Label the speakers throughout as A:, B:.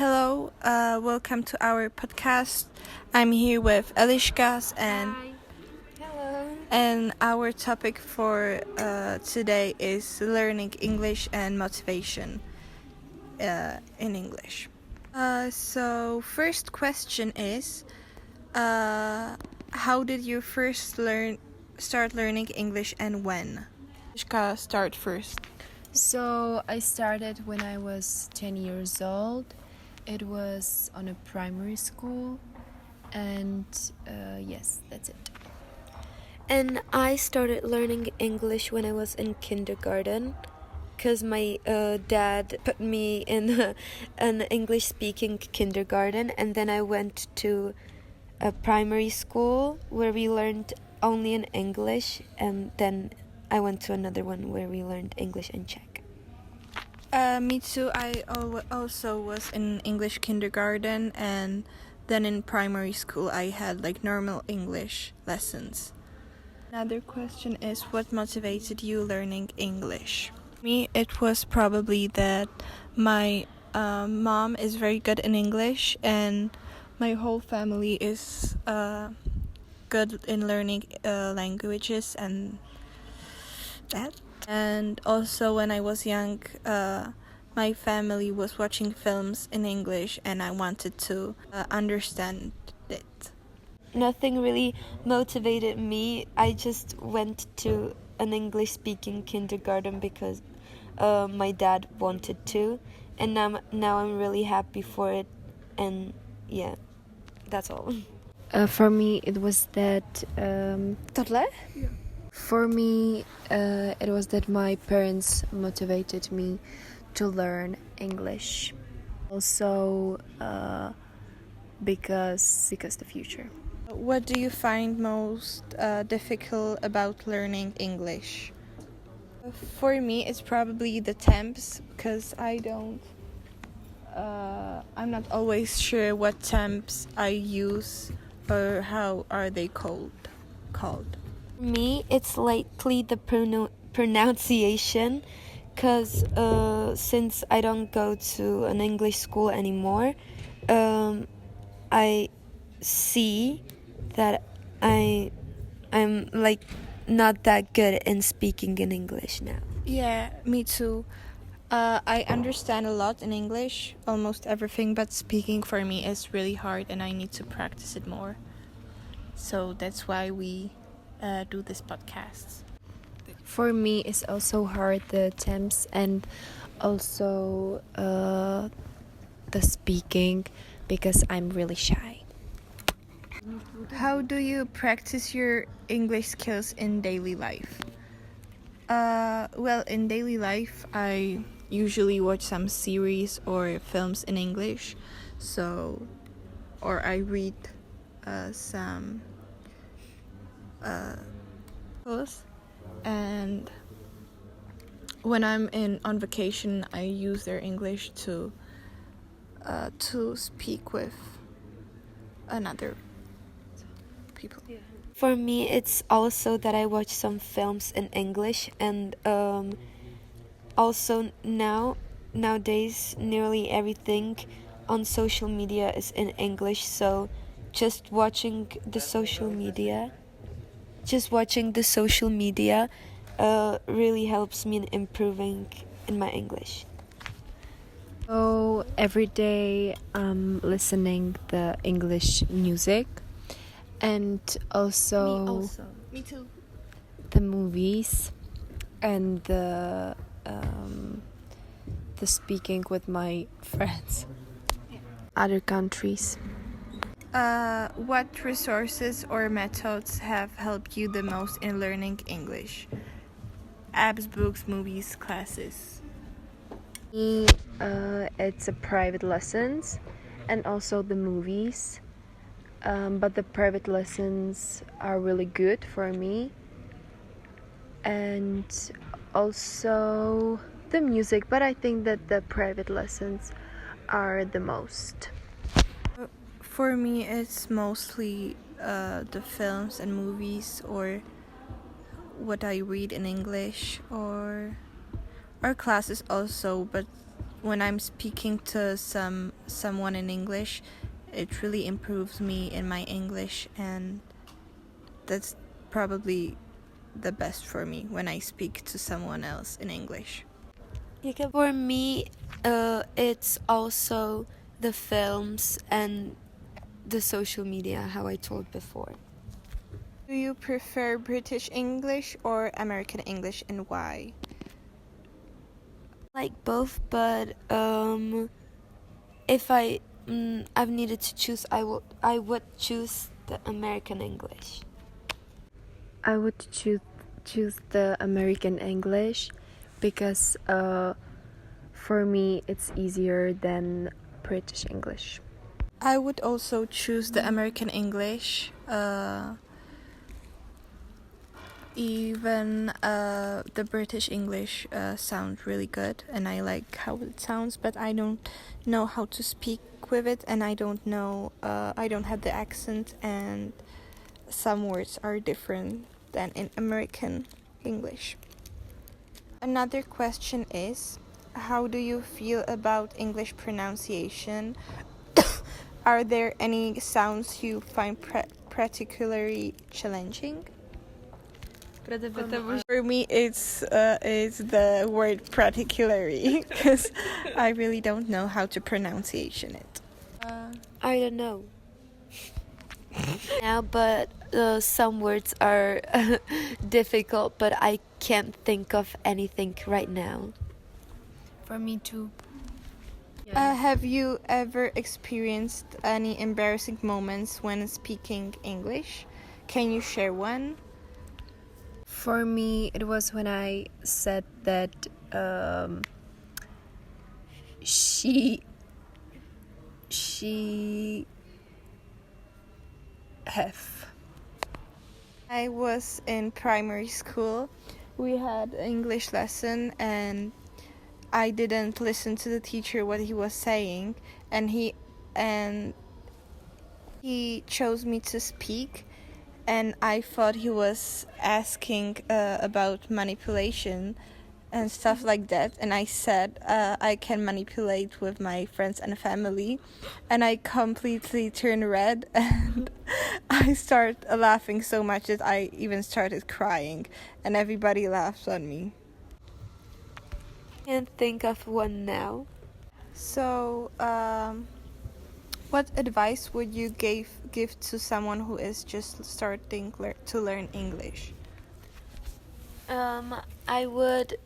A: Hello, welcome to our podcast. I'm here with Elishkas
B: Hi. Hello.
A: and our topic for today is learning English and motivation in English. So first question is, how did you first start learning English and when? Elishka, start first.
B: So I started when I was 10 years old. It was on a primary school, and yes, that's it.
C: And I started learning English when I was in kindergarten because my dad put me in an English speaking kindergarten, and then I went to a primary school where we learned only in English, and then I went to another one where we learned English and Czech.
A: Me too. I also was in English kindergarten, and then in primary school I had like normal English lessons. Another question is, what motivated you learning English? Me, it was probably that my mom is very good in English, and my whole family is good in learning languages and that. And also when I was young, my family was watching films in English and I wanted to understand it.
C: Nothing really motivated me. I just went to an English speaking kindergarten because my dad wanted to, and now I'm really happy for it, and yeah, that's all.
B: For me, it was that.
C: Tohle?
B: For me, it was that my parents motivated me to learn English. Also, because the future.
A: What do you find most difficult about learning English? For me, it's probably the temps, because I'm not always sure what temps I use or how are they called.
C: For me, it's likely the pronunciation, because since I don't go to an English school anymore, I see that I'm like not that good in speaking in English now.
A: Yeah, me too. I understand a lot in English, almost everything, but speaking for me is really hard and I need to practice it more. So that's why we do this podcast.
B: For me, it's also hard, the temps, and also the speaking, because I'm really shy.
A: How do you practice your English skills in daily life? Well, in daily life, I usually watch some series or films in English, or I read some books, and when I'm on vacation, I use their English to speak with another people. Yeah.
C: For me, it's also that I watch some films in English, and also nowadays nearly everything on social media is in English, so just watching the social media really helps me in improving in my English.
B: So every day I'm listening the English music, and also
A: Me too.
B: the movies, and the speaking with my friends. Other countries.
A: What resources or methods have helped you the most in learning English? Apps, books, movies, classes.
B: Me, it's a private lessons, and also the movies. But the private lessons are really good for me, and also the music. But I think that the private lessons are the most.
A: For me, it's mostly the films and movies, or what I read in English, or our classes also, but when I'm speaking to someone in English, it really improves me in my English, and that's probably the best for me when I speak to someone else in English.
C: For me, it's also the films and the social media, how I told before.
A: Do you prefer British English or American English, and why?
C: Like both, but if I've needed to choose, I would choose the American English.
B: I would choose the American English because for me it's easier than British English.
A: I would also choose the American English. Even the British English sounds really good, and I like how it sounds, but I don't know how to speak with it, and I don't know, I don't have the accent, and some words are different than in American English. Another question is, how do you feel about English pronunciation? Are there any sounds you find particularly challenging? For me, it's the word particularly, because I really don't know how to pronunciation it.
C: I don't know now, but some words are difficult, but I can't think of anything right now.
D: For me too.
A: Have you ever experienced any embarrassing moments when speaking English? Can you share one?
B: For me, it was when I said that she have.
A: I was in primary school. We had English lesson, and I didn't listen to the teacher what he was saying, and he chose me to speak, and I thought he was asking about manipulation and stuff like that, and I said I can manipulate with my friends and family, and I completely turned red, and I started laughing so much that I even started crying, and everybody laughs on me.
C: Can't think of one now.
A: So, what advice would you give to someone who is just starting to learn English?
C: I would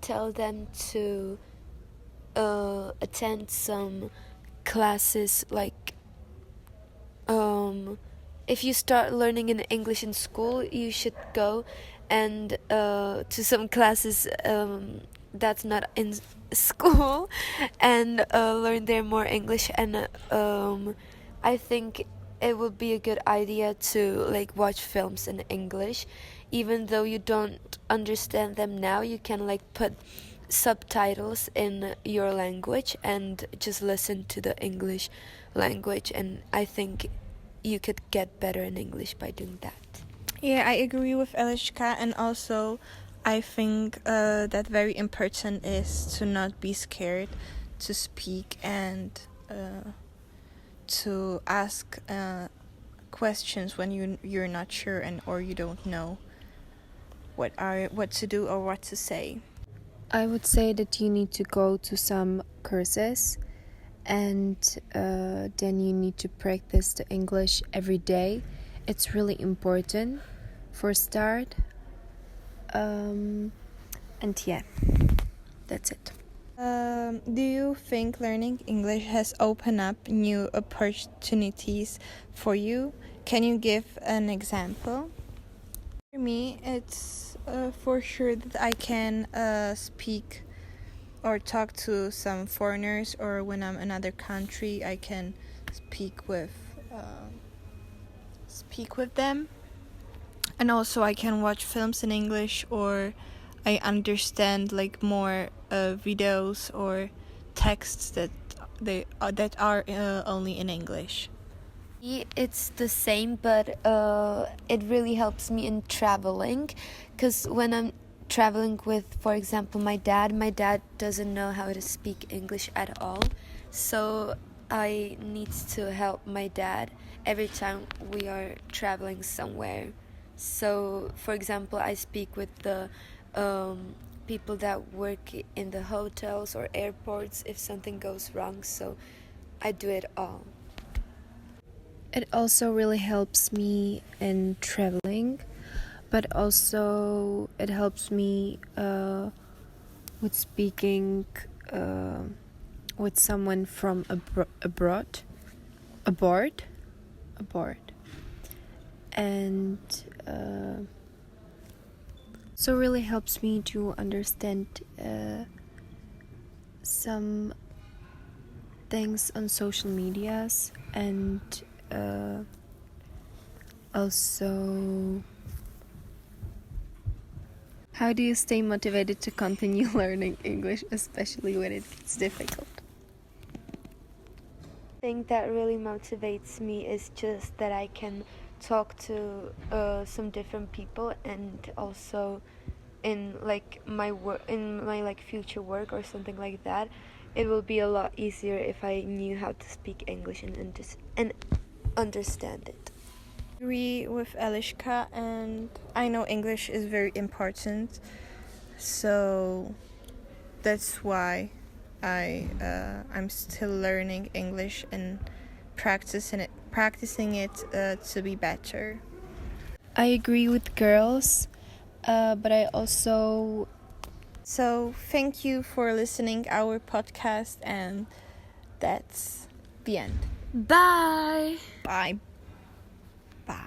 C: tell them to attend some classes, like if you start learning in English in school, you should go and to some classes that's not in school, and learn there more English. And I think it would be a good idea to like watch films in English, even though you don't understand them now. You can like put subtitles in your language and just listen to the English language, and I think you could get better in English by doing that.
A: Yeah, I agree with Eliška, and also I think that very important is to not be scared to speak and to ask questions when you're not sure and or you don't know what to do or what to say.
B: I would say that you need to go to some courses, and then you need to practice the English every day. It's really important for start. And yeah, that's it.
A: Do you think learning English has opened up new opportunities for you? Can you give an example? For me, it's for sure that I can speak or talk to some foreigners, or when I'm in another country, I can speak with them. And also I can watch films in English, or I understand like more videos or texts that are only in English.
C: It's the same, but it really helps me in traveling, because when I'm traveling with, for example, my dad doesn't know how to speak English at all, so I need to help my dad every time we are traveling somewhere. So, for example, I speak with the people that work in the hotels or airports if something goes wrong, so I do it all.
B: It also really helps me in traveling, but also it helps me with speaking with someone from abroad, and so really helps me to understand some things on social medias, and also, how do you stay motivated to continue learning English, especially when it gets difficult?
C: The thing that really motivates me is just that I can talk to some different people, and also in like my work, in my like future work or something like that, it will be a lot easier if I knew how to speak English and understand it.
A: I agree with Elishka, and I know English is very important, so that's why I'm still learning English and practicing it to be better.
B: I agree with girls, but I also...
A: So thank you for listening our podcast, and that's the end.
C: Bye!
A: Bye. Bye.